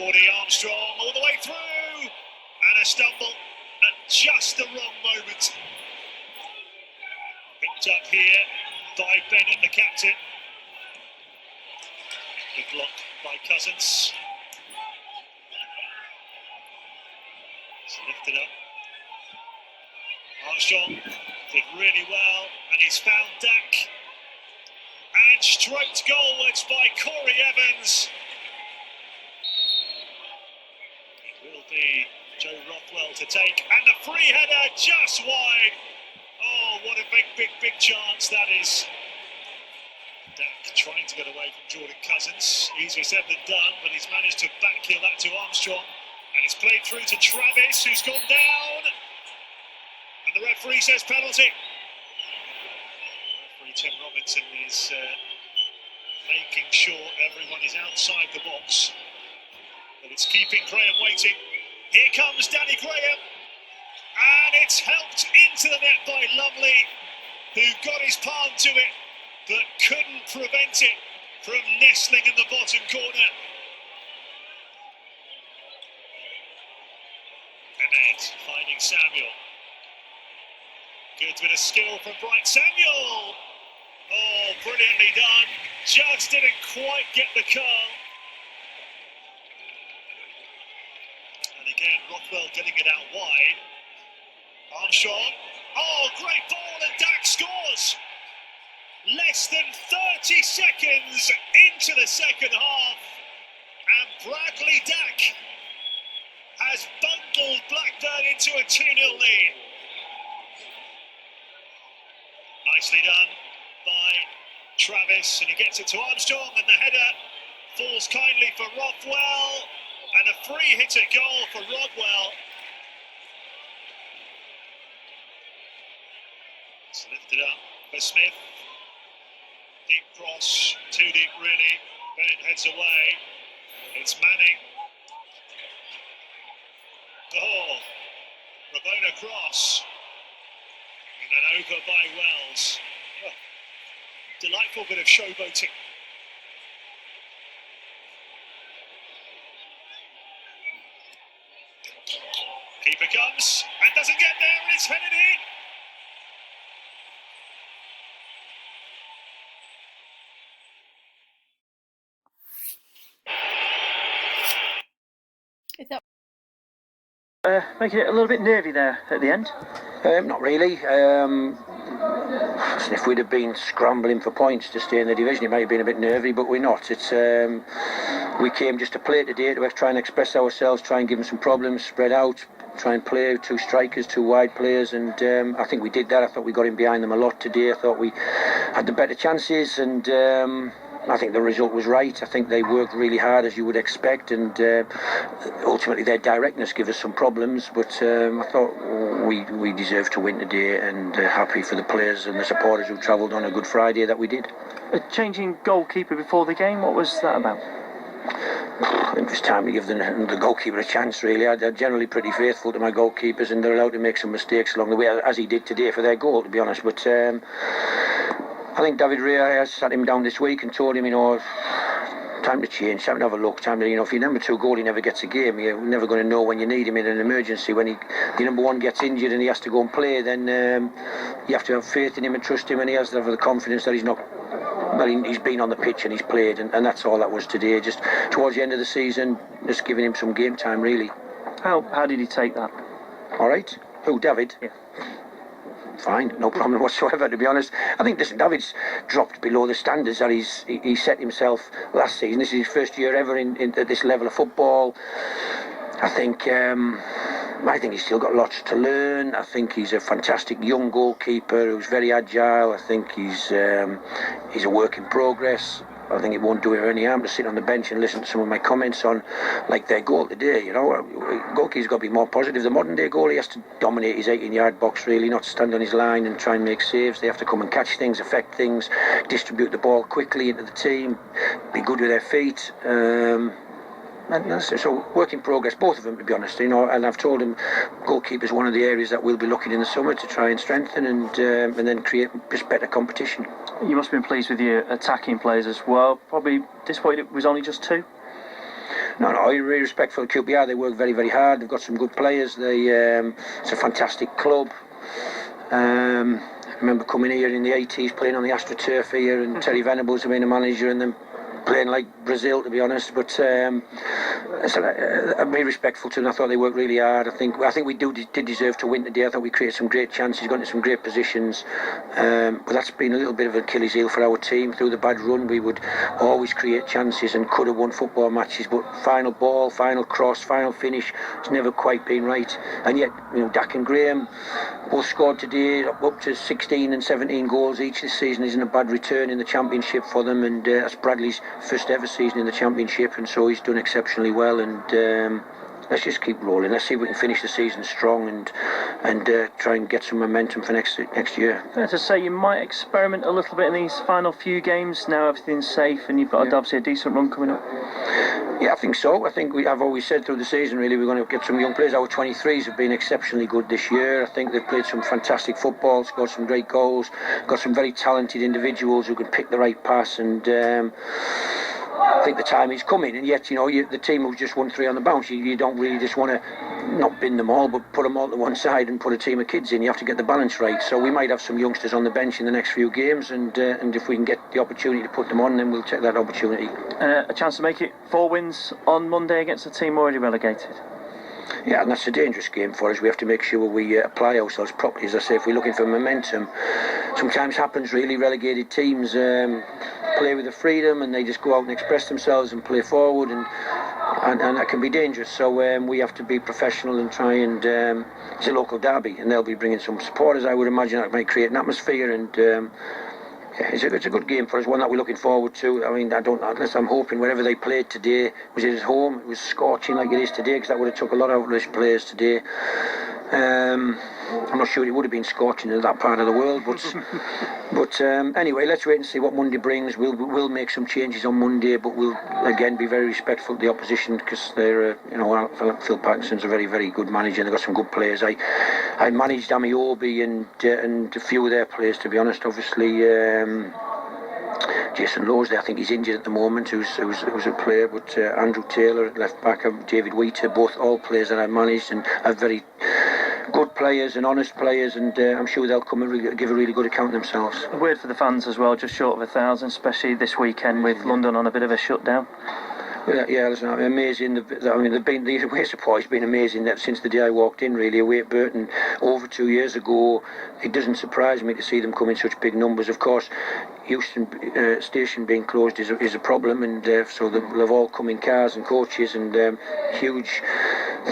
Cordy Armstrong all the way through, and a stumble at just the wrong moment. Picked up here by Bennett, the captain. Good block by Cousins. It's lifted up. Armstrong did really well, and he's found Dak. And stroked goalwards by Corey Evans. It will be Joe Rothwell to take, and the free header just wide. Oh, what a big chance that is. Dak trying to get away from Jordan Cousins. Easier said than done, but he's managed to backheel that to Armstrong. And it's played through to Travis, who's gone down. And the referee says penalty. Referee Tim Robinson is making sure everyone is outside the box. But it's keeping Graham waiting. Here comes Danny Graham. And it's helped into the net by Lumley, who got his palm to it, but couldn't prevent it from nestling in the bottom corner. Ahmed finding Samuel. Good bit of skill from Bright Samuel. Oh, brilliantly done. Just didn't quite get the curl. And again, Rothwell getting it out wide. Armstrong. Oh, great ball, and Dak scores. Less than 30 seconds into the second half. And Bradley Dak has bundled Blackburn into a 2-0 lead. Nicely done by Travis, and he gets it to Armstrong, and the header falls kindly for Rothwell, and a free hitter goal for Rodwell. It's lifted up for Smith. Deep cross, too deep really. Bennett heads away. It's Manning. Oh, Rabona cross. And then over by Wells. Oh, delightful bit of showboating. Keeper comes and doesn't get there, and it's headed in. Making it a little bit nervy there at the end? Not really. If we'd have been scrambling for points to stay in the division, it might have been a bit nervy, but we're not. It's we came just to play today, to try and express ourselves, try and give them some problems, spread out, try and play two strikers, two wide players, and I think we did that. I thought we got in behind them a lot today. I thought we had the better chances, and I think the result was right. I think they worked really hard, as you would expect, and ultimately their directness gave us some problems, but I thought we deserved to win today, and happy for the players and the supporters who travelled on a Good Friday that we did. Changing goalkeeper before the game, what was that about? I think it's time to give the goalkeeper a chance, really. I'm generally pretty faithful to my goalkeepers, and they're allowed to make some mistakes along the way, as he did today for their goal, to be honest, but I think David Ray has sat him down this week and told him, time to change, time to have a look, time to, if your number two goalie never gets a game, you're never going to know when you need him in an emergency. When your number one gets injured and he has to go and play, then you have to have faith in him and trust him, and he has to have the confidence that he's been on the pitch and he's played, and that's all that was today. Just towards the end of the season, just giving him some game time, really. How did he take that? All right. Who, David? Yeah. Fine, no problem whatsoever, to be honest. I think David's dropped below the standards that he set himself last season. This is his first year ever at this level of football. I think he's still got lots to learn. I think he's a fantastic young goalkeeper who's very agile. I think he's a work in progress. I think it won't do her any harm to sit on the bench and listen to some of my comments on, like, their goal today. Goalkeeper's got to be more positive. The modern day goalie has to dominate his 18-yard box, really, not stand on his line and try and make saves. They have to come and catch things, affect things, distribute the ball quickly into the team, be good with their feet. So work in progress, both of them, to be honest. And I've told him goalkeeper's one of the areas that we'll be looking in the summer to try and strengthen and then create just better competition. You must have been pleased with your attacking players as well. Probably disappointed it was only just two. No, I'm really respectful of QPR. They work very, very hard. They've got some good players. It's a fantastic club. I remember coming here in the 80s, playing on the AstroTurf here, and Terry Venables being a manager, and then playing like Brazil, to be honest. But I'm very respectful to them. I thought they worked really hard. I think we did deserve to win today. I thought we created some great chances, got into some great positions. But that's been a little bit of an Achilles heel for our team. Through the bad run, we would always create chances and could have won football matches. But final ball, final cross, final finish, it's never quite been right. And yet, Dak and Graham both scored today, up to 16 and 17 goals each this season. Isn't a bad return in the Championship for them, and that's Bradley's first ever season in the Championship, and so he's done exceptionally well. And let's just keep rolling. Let's see if we can finish the season strong and try and get some momentum for next year. Fair to say you might experiment a little bit in these final few games. Now everything's safe and you've got obviously a decent run coming up. Yeah, I think so. I think I've always said through the season, really, we're going to get some young players. Our 23s have been exceptionally good this year. I think they've played some fantastic football, scored some great goals, got some very talented individuals who can pick the right pass, and I think the time is coming. And yet, the team who's just won 3 on the bounce, you don't really just want to not bin them all, but put them all to one side and put a team of kids in. You have to get the balance right. So we might have some youngsters on the bench in the next few games, and if we can get the opportunity to put them on, then we'll take that opportunity. A chance to make it 4 wins on Monday against a team already relegated. Yeah, and that's a dangerous game for us. We have to make sure we apply ourselves properly. As I say, if we're looking for momentum, sometimes happens really. Relegated teams play with the freedom, and they just go out and express themselves and play forward, and that can be dangerous. So we have to be professional and try and it's a local derby, and they'll be bringing some supporters. I would imagine that might create an atmosphere, and it's a good game for us, one that we're looking forward to. I mean, I'm hoping wherever they played today, was it at home? It was scorching like it is today, because that would have took a lot out of those players today. I'm not sure it would have been scorching in that part of the world, but anyway, let's wait and see what Monday brings. We'll make some changes on Monday, but we'll again be very respectful of the opposition, because they're Phil Parkinson's a very, very good manager, and they've got some good players. I managed Amiobi and a few of their players, to be honest. Obviously, Jason Lowe's, I think he's injured at the moment, who's a player, but Andrew Taylor at left back, David Wheater, all players that I managed, and are very good players and honest players, and I'm sure they'll come and give a really good account of themselves. A word for the fans as well, just short of 1,000, especially this weekend with London on a bit of a shutdown. Yeah, listen, amazing. The away support has been amazing since the day I walked in, really, away at Burton over 2 years ago. It doesn't surprise me to see them come in such big numbers. Of course, Euston Station being closed is a problem, and so they'll all come in cars and coaches, and huge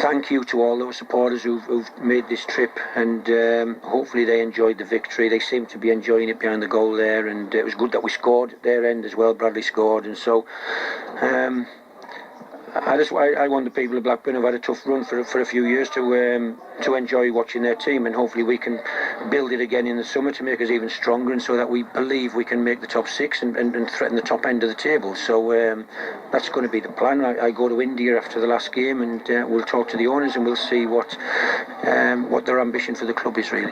thank you to all those supporters who've made this trip, and hopefully they enjoyed the victory. They seem to be enjoying it behind the goal there, and it was good that we scored at their end as well. Bradley scored, and so I want the people of Blackburn who've had a tough run for a few years to enjoy watching their team, and hopefully we can build it again in the summer to make us even stronger, and so that we believe we can make the top 6 and threaten the top end of the table. So that's going to be the plan. I go to India after the last game, and we'll talk to the owners, and we'll see what their ambition for the club is, really.